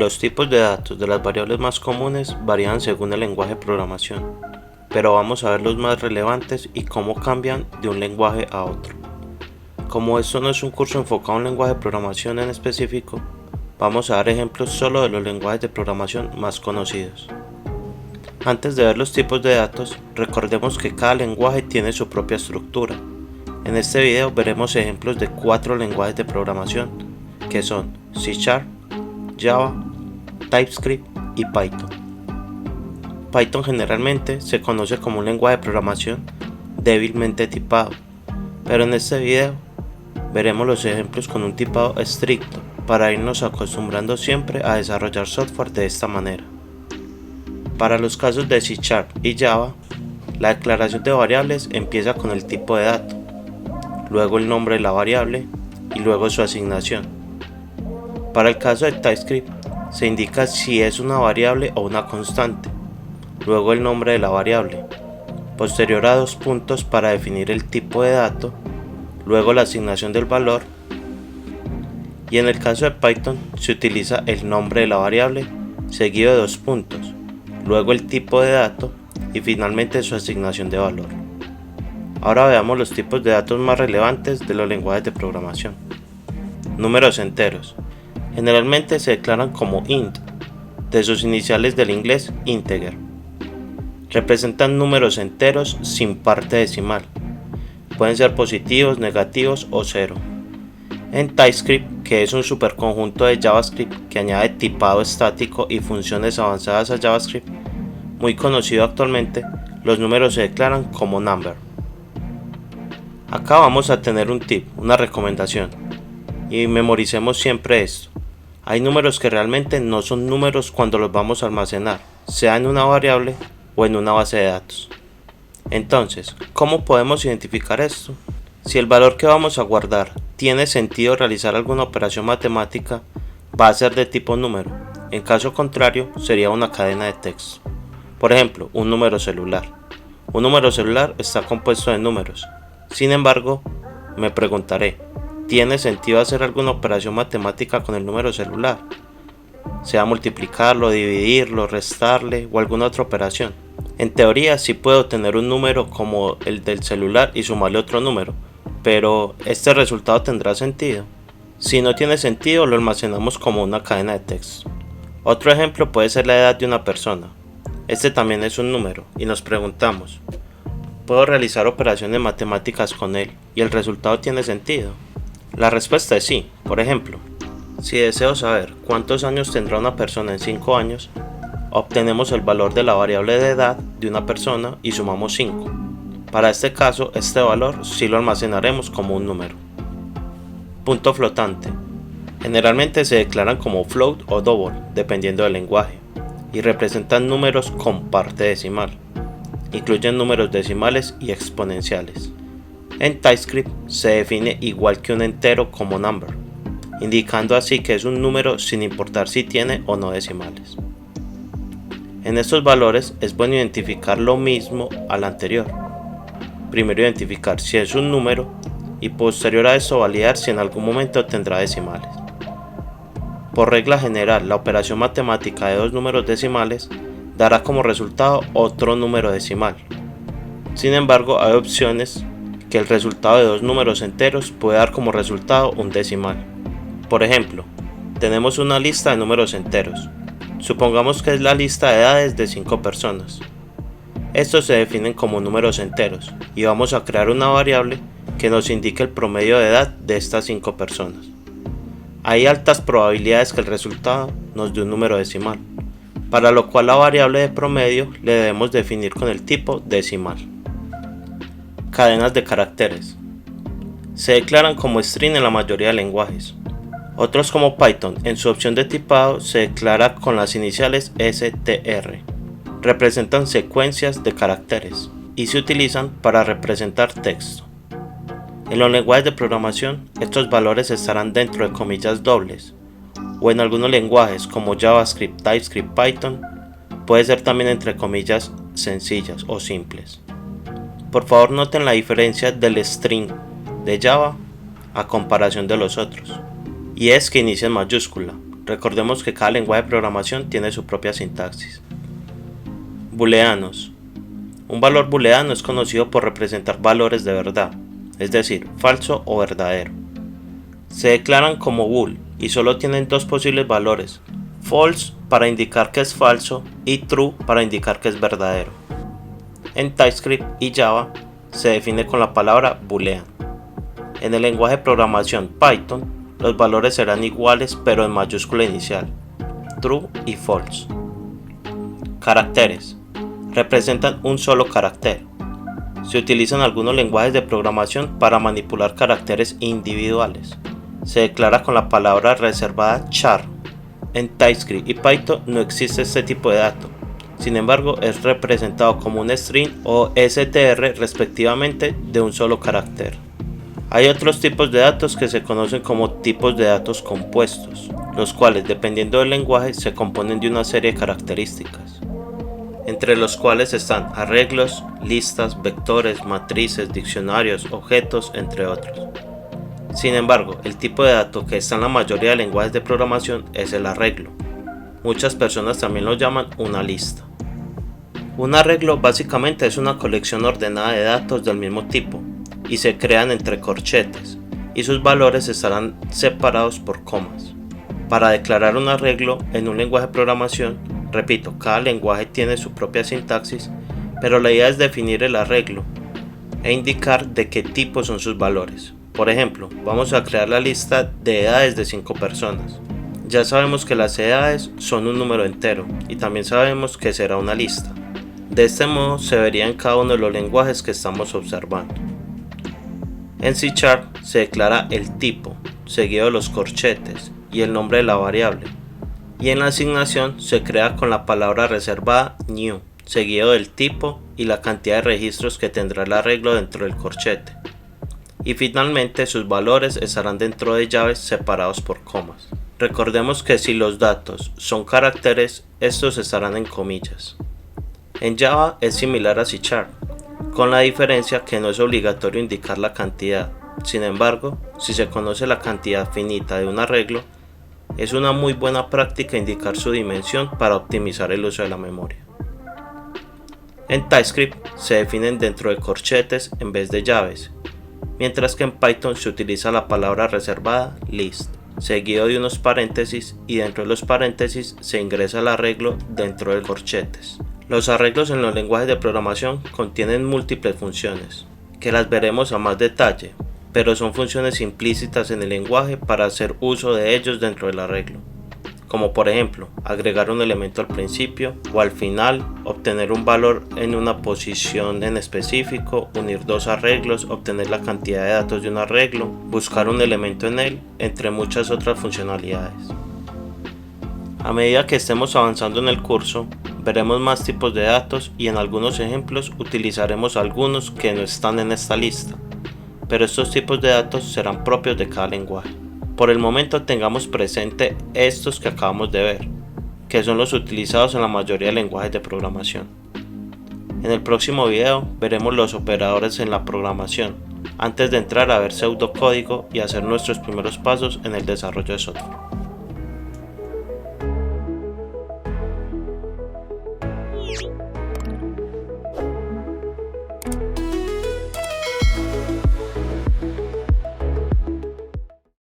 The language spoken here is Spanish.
Los tipos de datos de las variables más comunes varían según el lenguaje de programación, pero vamos a ver los más relevantes y cómo cambian de un lenguaje a otro. Como esto no es un curso enfocado en un lenguaje de programación en específico, vamos a dar ejemplos solo de los lenguajes de programación más conocidos. Antes de ver los tipos de datos, recordemos que cada lenguaje tiene su propia estructura. En este video veremos ejemplos de 4 lenguajes de programación, que son C#, Java, TypeScript y Python. Python generalmente se conoce como un lenguaje de programación débilmente tipado, pero en este video veremos los ejemplos con un tipado estricto para irnos acostumbrando siempre a desarrollar software de esta manera. Para los casos de C# y Java, la declaración de variables empieza con el tipo de dato, luego el nombre de la variable y luego su asignación. Para el caso de TypeScript, se indica si es una variable o una constante, luego el nombre de la variable, posterior a 2 puntos para definir el tipo de dato, luego la asignación del valor, y en el caso de Python se utiliza el nombre de la variable seguido de 2 puntos, luego el tipo de dato y finalmente su asignación de valor. Ahora veamos los tipos de datos más relevantes de los lenguajes de programación. Números enteros. Generalmente se declaran como int, de sus iniciales del inglés integer. Representan números enteros sin parte decimal. Pueden ser positivos, negativos o cero. En TypeScript, que es un superconjunto de JavaScript que añade tipado estático y funciones avanzadas a JavaScript, muy conocido actualmente, los números se declaran como number. Acá vamos a tener un tip, una recomendación, y memoricemos siempre esto. Hay números que realmente no son números cuando los vamos a almacenar, sea en una variable o en una base de datos. Entonces, ¿cómo podemos identificar esto? Si el valor que vamos a guardar tiene sentido realizar alguna operación matemática, va a ser de tipo número. En caso contrario, sería una cadena de texto. Por ejemplo, un número celular. Un número celular está compuesto de números. Sin embargo, me preguntaré, ¿tiene sentido hacer alguna operación matemática con el número celular? Sea multiplicarlo, dividirlo, restarle o alguna otra operación. En teoría sí puedo tener un número como el del celular y sumarle otro número, pero ¿este resultado tendrá sentido? Si no tiene sentido, lo almacenamos como una cadena de texto. Otro ejemplo puede ser la edad de una persona. Este también es un número y nos preguntamos, ¿puedo realizar operaciones matemáticas con él y el resultado tiene sentido? La respuesta es sí. Por ejemplo, si deseo saber cuántos años tendrá una persona en 5 años, obtenemos el valor de la variable de edad de una persona y sumamos 5. Para este caso, este valor sí lo almacenaremos como un número. Punto flotante. Generalmente se declaran como float o double, dependiendo del lenguaje, y representan números con parte decimal. Incluyen números decimales y exponenciales. En TypeScript se define igual que un entero como number, indicando así que es un número sin importar si tiene o no decimales. En estos valores es bueno identificar lo mismo al anterior. Primero identificar si es un número y posterior a eso validar si en algún momento tendrá decimales. Por regla general, la operación matemática de 2 números decimales dará como resultado otro número decimal. Sin embargo, hay opciones que el resultado de 2 números enteros puede dar como resultado un decimal. Por ejemplo, tenemos una lista de números enteros. Supongamos que es la lista de edades de 5 personas. Estos se definen como números enteros y vamos a crear una variable que nos indique el promedio de edad de estas 5 personas. Hay altas probabilidades que el resultado nos dé un número decimal, para lo cual la variable de promedio le debemos definir con el tipo decimal. Cadenas de caracteres. Se declaran como string en la mayoría de lenguajes. Otros como Python, en su opción de tipado se declara con las iniciales str. Representan secuencias de caracteres y se utilizan para representar texto. En los lenguajes de programación, estos valores estarán dentro de comillas dobles, o en algunos lenguajes como JavaScript, TypeScript, Python, puede ser también entre comillas sencillas o simples. Por favor noten la diferencia del string de Java a comparación de los otros, y es que inicia en mayúscula, Recordemos que cada lenguaje de programación tiene su propia sintaxis. Booleanos. Un valor booleano es conocido por representar valores de verdad, es decir, falso o verdadero. Se declaran como bool y solo tienen dos posibles valores, false para indicar que es falso y true para indicar que es verdadero. En TypeScript y Java se define con la palabra boolean. En el lenguaje de programación Python, los valores serán iguales pero en mayúscula inicial, true y false. Caracteres. Representan un solo carácter. Se utilizan algunos lenguajes de programación para manipular caracteres individuales. Se declara con la palabra reservada char. En TypeScript y Python no existe este tipo de dato. Sin embargo, es representado como un string o str respectivamente de un solo carácter. Hay otros tipos de datos que se conocen como tipos de datos compuestos, los cuales dependiendo del lenguaje se componen de una serie de características, entre los cuales están arreglos, listas, vectores, matrices, diccionarios, objetos, entre otros. Sin embargo, el tipo de dato que está en la mayoría de lenguajes de programación es el arreglo. Muchas personas también lo llaman una lista. Un arreglo básicamente es una colección ordenada de datos del mismo tipo y se crean entre corchetes y sus valores estarán separados por comas. Para declarar un arreglo en un lenguaje de programación, repito, cada lenguaje tiene su propia sintaxis, pero la idea es definir el arreglo e indicar de qué tipo son sus valores. Por ejemplo, vamos a crear la lista de edades de 5 personas. Ya sabemos que las edades son un número entero y también sabemos que será una lista. De este modo se vería en cada uno de los lenguajes que estamos observando. En C# se declara el tipo, seguido de los corchetes y el nombre de la variable. Y en la asignación se crea con la palabra reservada new, seguido del tipo y la cantidad de registros que tendrá el arreglo dentro del corchete. Y finalmente sus valores estarán dentro de llaves separados por comas. Recordemos que si los datos son caracteres, estos estarán en comillas. En Java es similar a C#, con la diferencia que no es obligatorio indicar la cantidad. Sin embargo, si se conoce la cantidad finita de un arreglo, es una muy buena práctica indicar su dimensión para optimizar el uso de la memoria. En TypeScript se definen dentro de corchetes en vez de llaves, mientras que en Python se utiliza la palabra reservada list, seguido de unos paréntesis y dentro de los paréntesis se ingresa el arreglo dentro de corchetes. Los arreglos en los lenguajes de programación contienen múltiples funciones, que las veremos a más detalle, pero son funciones implícitas en el lenguaje para hacer uso de ellos dentro del arreglo, como por ejemplo, agregar un elemento al principio o al final, obtener un valor en una posición en específico, unir dos arreglos, obtener la cantidad de datos de un arreglo, buscar un elemento en él, entre muchas otras funcionalidades. A medida que estemos avanzando en el curso, veremos más tipos de datos y en algunos ejemplos utilizaremos algunos que no están en esta lista, pero estos tipos de datos serán propios de cada lenguaje. Por el momento tengamos presente estos que acabamos de ver, que son los utilizados en la mayoría de lenguajes de programación. En el próximo video veremos los operadores en la programación, antes de entrar a ver pseudocódigo y hacer nuestros primeros pasos en el desarrollo de software.